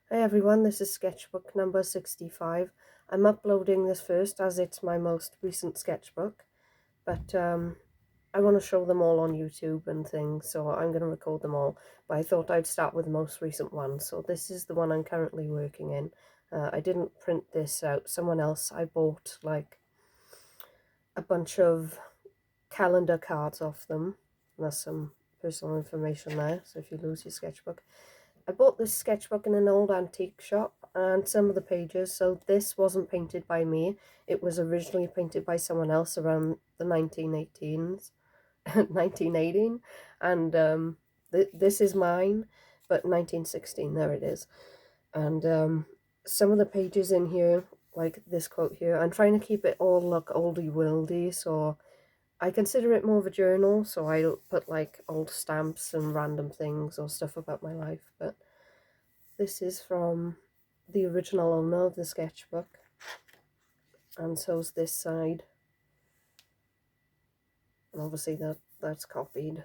Hey everyone, this is sketchbook number 65. I'm uploading this first as it's my most recent sketchbook, but I want to show them all on YouTube and things, so I'm going to record them all. But I thought I'd start with the most recent one, so this is the one I'm currently working in. I didn't print this out. Someone else, I bought like a bunch of calendar cards off them. There's some personal information there, so if you lose your sketchbook. I bought this sketchbook in an old antique shop, and some of the pages, so this wasn't painted by me, it was originally painted by someone else around the 1918s, 1918, and this is mine, but 1916, there it is. And some of the pages in here, like this quote here, I'm trying to keep it all look oldie worldy, so I consider it more of a journal, so I don't put like old stamps and random things or stuff about my life, but this is from the original owner of the sketchbook, and so's this side, and obviously that's copied.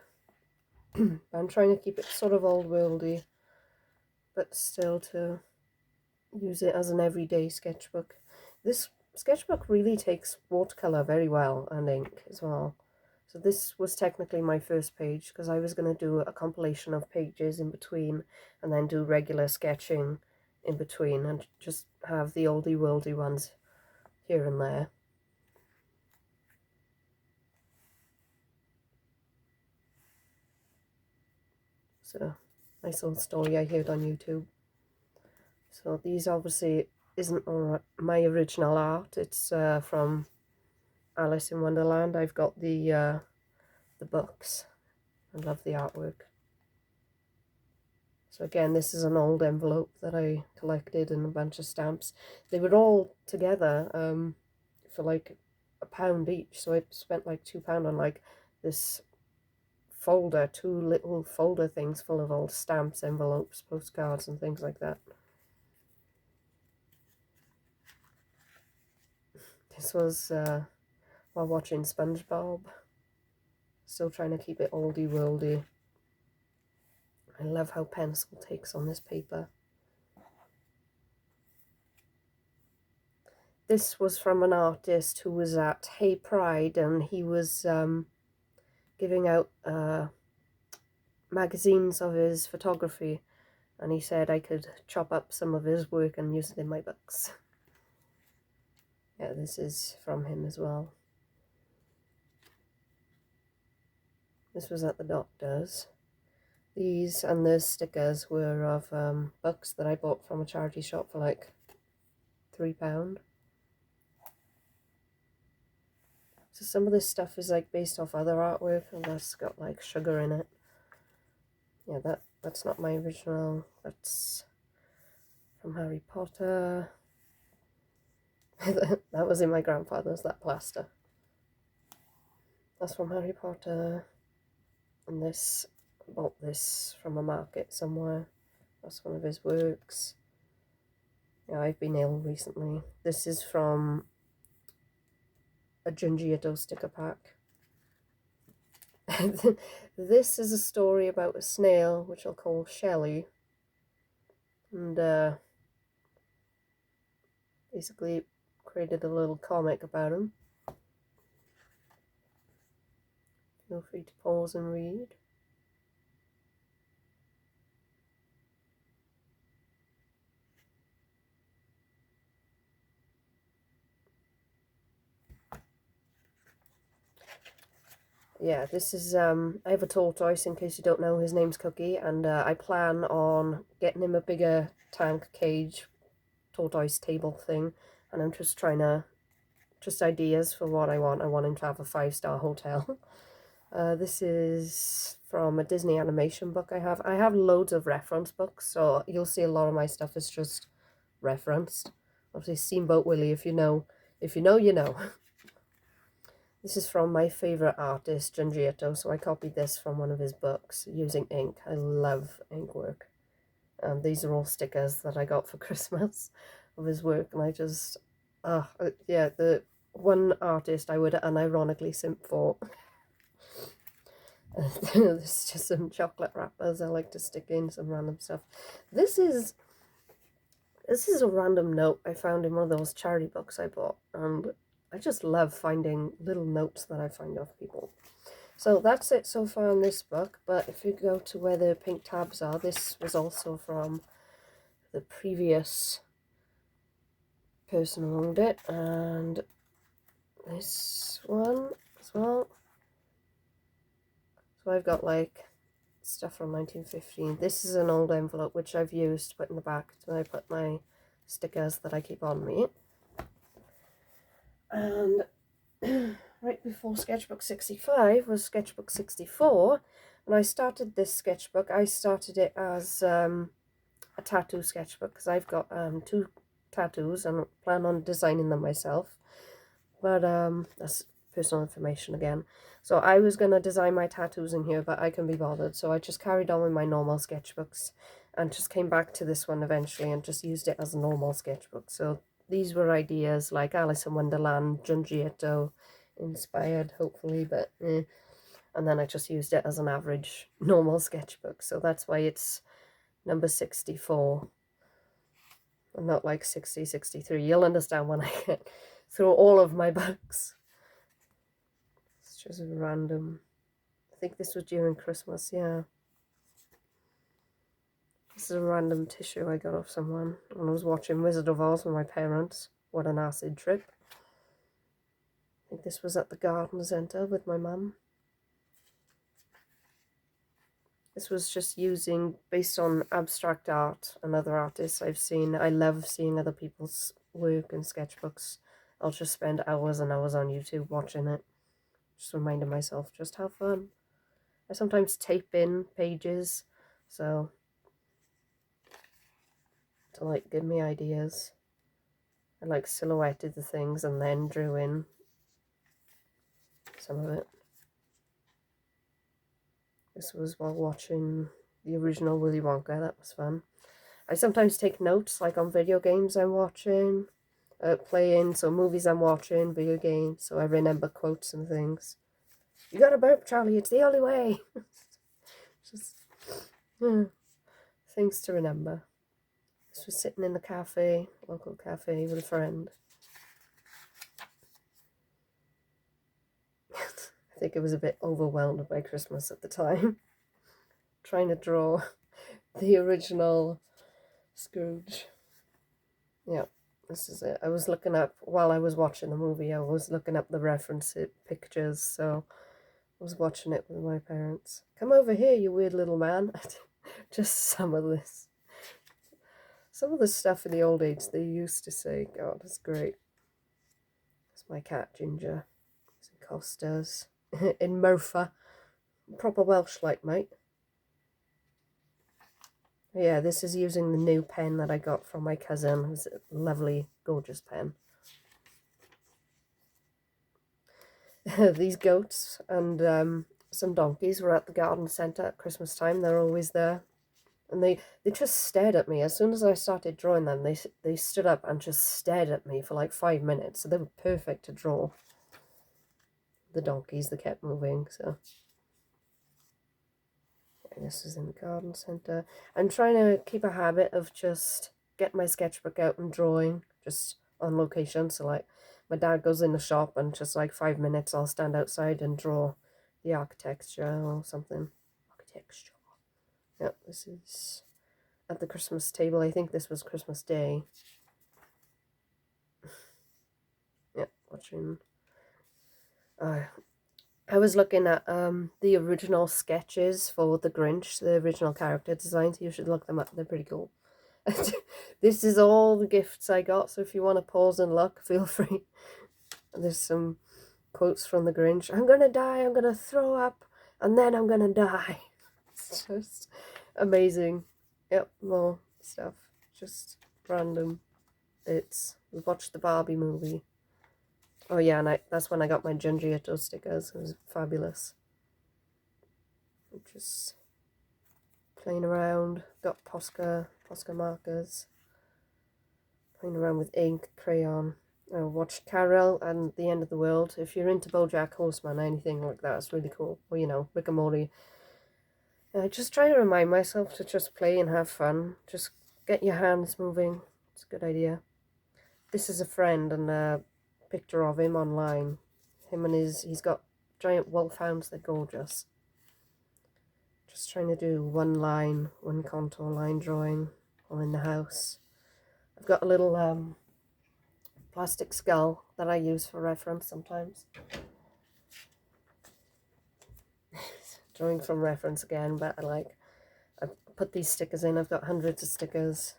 I'm trying to keep it sort of old worldy, but still to use it as an everyday sketchbook. This sketchbook really takes watercolor very well, and ink as well. So this was technically my first page, because I was going to do a compilation of pages in between and then do regular sketching in between and just have the oldie worldy ones here and there. So nice little story I heard on YouTube. So these obviously isn't my original art. It's from Alice in Wonderland. I've got the books. I love the artwork. So again, this is an old envelope that I collected and a bunch of stamps. They were all together for like £1 each. So I spent like £2 on like this folder, 2 little folder things full of old stamps, envelopes, postcards and things like that. This was while watching SpongeBob. Still trying to keep it oldie worldy. I love how pencil takes on this paper. This was from an artist who was at Hay Pride, and he was giving out magazines of his photography, and he said I could chop up some of his work and use it in my books. Yeah, this is from him as well. This was at the doctor's. These and the stickers were of books that I bought from a charity shop for like £3. So some of this stuff is like based off other artwork, and that's got like sugar in it. Yeah, that's not my original. That's from Harry Potter. That was in my grandfather's, that plaster. That's from Harry Potter. And this, I bought this from a market somewhere. That's one of his works. Yeah, I've been ill recently. This is from a Giorgio sticker pack. This is a story about a snail, which I'll call Shelley. And basically created a little comic about him. Feel free to pause and read. Yeah, this is, I have a tortoise, in case you don't know, his name's Cookie, and I plan on getting him a bigger tank cage tortoise table thing, and I'm just trying to, just ideas for what I want. I want him to have a 5-star hotel. This is from a Disney animation book I have. I have loads of reference books, so you'll see a lot of my stuff is just referenced. Obviously, Steamboat Willie, if you know, you know. This is from my favourite artist, Giorgio, so I copied this from one of his books using ink. I love ink work. And these are all stickers that I got for Christmas of his work, and I just, yeah, the one artist I would unironically simp for. There's just some chocolate wrappers I like to stick in, some random stuff. This is This is a random note I found in one of those charity books I bought, and I just love finding little notes that I find off people. So that's it so far in this book, but if you go to where the pink tabs are, this was also from the previous person who owned it, and this one as well. So I've got like stuff from 1915. This is an old envelope which I've used to put in the back when I put my stickers that I keep on me. And right before sketchbook 65 was sketchbook 64. When I started this sketchbook, I started it as a tattoo sketchbook because I've got 2 tattoos and I plan on designing them myself. But that's personal information again. So I was going to design my tattoos in here, but I couldn't be bothered. So I just carried on with my normal sketchbooks and just came back to this one eventually and just used it as a normal sketchbook. So these were ideas like Alice in Wonderland, Junji Ito inspired, hopefully, but and then I just used it as an average normal sketchbook. So that's why it's number 64 and not like 60, 63. You'll understand when I get through all of my books. It's just random. I think this was during Christmas, yeah. This is a random tissue I got off someone when I was watching Wizard of Oz with my parents. What an acid trip. I think this was at the garden centre with my mum. This was just using, based on abstract art and other artists I've seen. I love seeing other people's work and sketchbooks. I'll just spend hours and hours on YouTube watching it. Just reminding myself, just have fun. I sometimes tape in pages, so to like give me ideas. I like silhouetted the things and then drew in some of it. This was while watching the original Willy Wonka. That was fun. I sometimes take notes, like on video games I'm watching, playing, so movies I'm watching, video games, so I remember quotes and things. You gotta burp, Charlie, it's the only way. Just things to remember. This was sitting in the cafe, local cafe, with a friend. I think I was a bit overwhelmed by Christmas at the time. Trying to draw the original Scrooge. Yeah, this is it. I was looking up, while I was watching the movie, I was looking up the reference pictures, so I was watching it with my parents. Come over here, you weird little man. Just some of this. Some of the stuff in the old age they used to say, God, it's great. It's my cat, Ginger. It's in Costas. In Merthyr. Proper Welsh like, mate. Yeah, this is using the new pen that I got from my cousin. It's a lovely, gorgeous pen. These goats and some donkeys were at the garden centre at Christmas time. They're always there. And they just stared at me. As soon as I started drawing them, they stood up and just stared at me for like 5 minutes. So they were perfect to draw. The donkeys, they kept moving, so... And this is in the garden centre. I'm trying to keep a habit of just getting my sketchbook out and drawing, just on location. So like, my dad goes in the shop and just like 5 minutes I'll stand outside and draw the architecture or something. Architecture. Yeah, this is at the Christmas table. I think this was Christmas Day. Yeah, watching... I was looking at the original sketches for the Grinch, the original character designs. You should look them up. They're pretty cool. This is all the gifts I got, so if you want to pause and look, feel free. There's some quotes from the Grinch. I'm gonna die, I'm gonna throw up, and then I'm gonna die. It's just amazing. Yep, more stuff. Just random bits. We watched the Barbie movie. Oh yeah, and that's when I got my Junji Ito stickers. It was fabulous. I'm just playing around. Got Posca markers. Playing around with ink, crayon. I watched Carol and The End of the World. If you're into BoJack Horseman, anything like that, it's really cool. Or, you know, Rick and Morty. I just try to remind myself to just play and have fun. Just get your hands moving. It's a good idea. This is a friend and a picture of him online. Him and he's got giant wolfhounds, they're gorgeous. Just trying to do one contour line drawing all in the house. I've got a little plastic skull that I use for reference sometimes. Drawing from reference again, but I put these stickers in. I've got hundreds of stickers.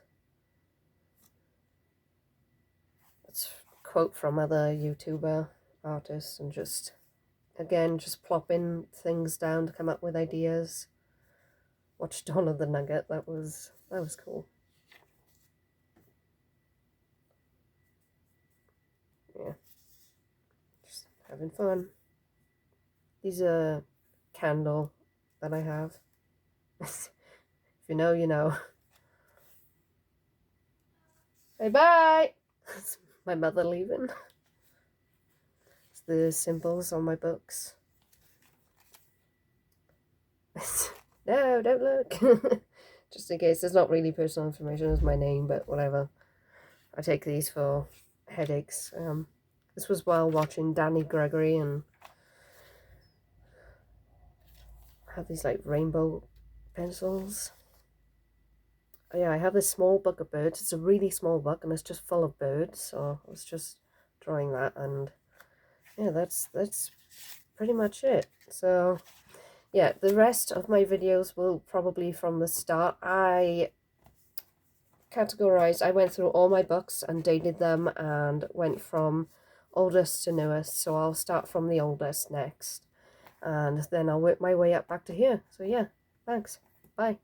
It's a quote from other YouTuber artists, and just plopping things down to come up with ideas. Watched Dawn of the Nugget. That was cool. Yeah, just having fun. These are candle that I have. If you know, you know. Bye bye. It's my mother leaving. It's the symbols on my books. No, don't look. Just in case. There's not really personal information as my name, but whatever. I take these for headaches. This was while watching Danny Gregory, and I have these like rainbow pencils. Oh, yeah, I have this small book of birds. It's a really small book and it's just full of birds. So I was just drawing that, and yeah, that's pretty much it. So yeah, the rest of my videos will probably from the start. I went through all my books and dated them and went from oldest to newest. So I'll start from the oldest next, and then I'll work my way up back to here. So yeah, thanks. Bye.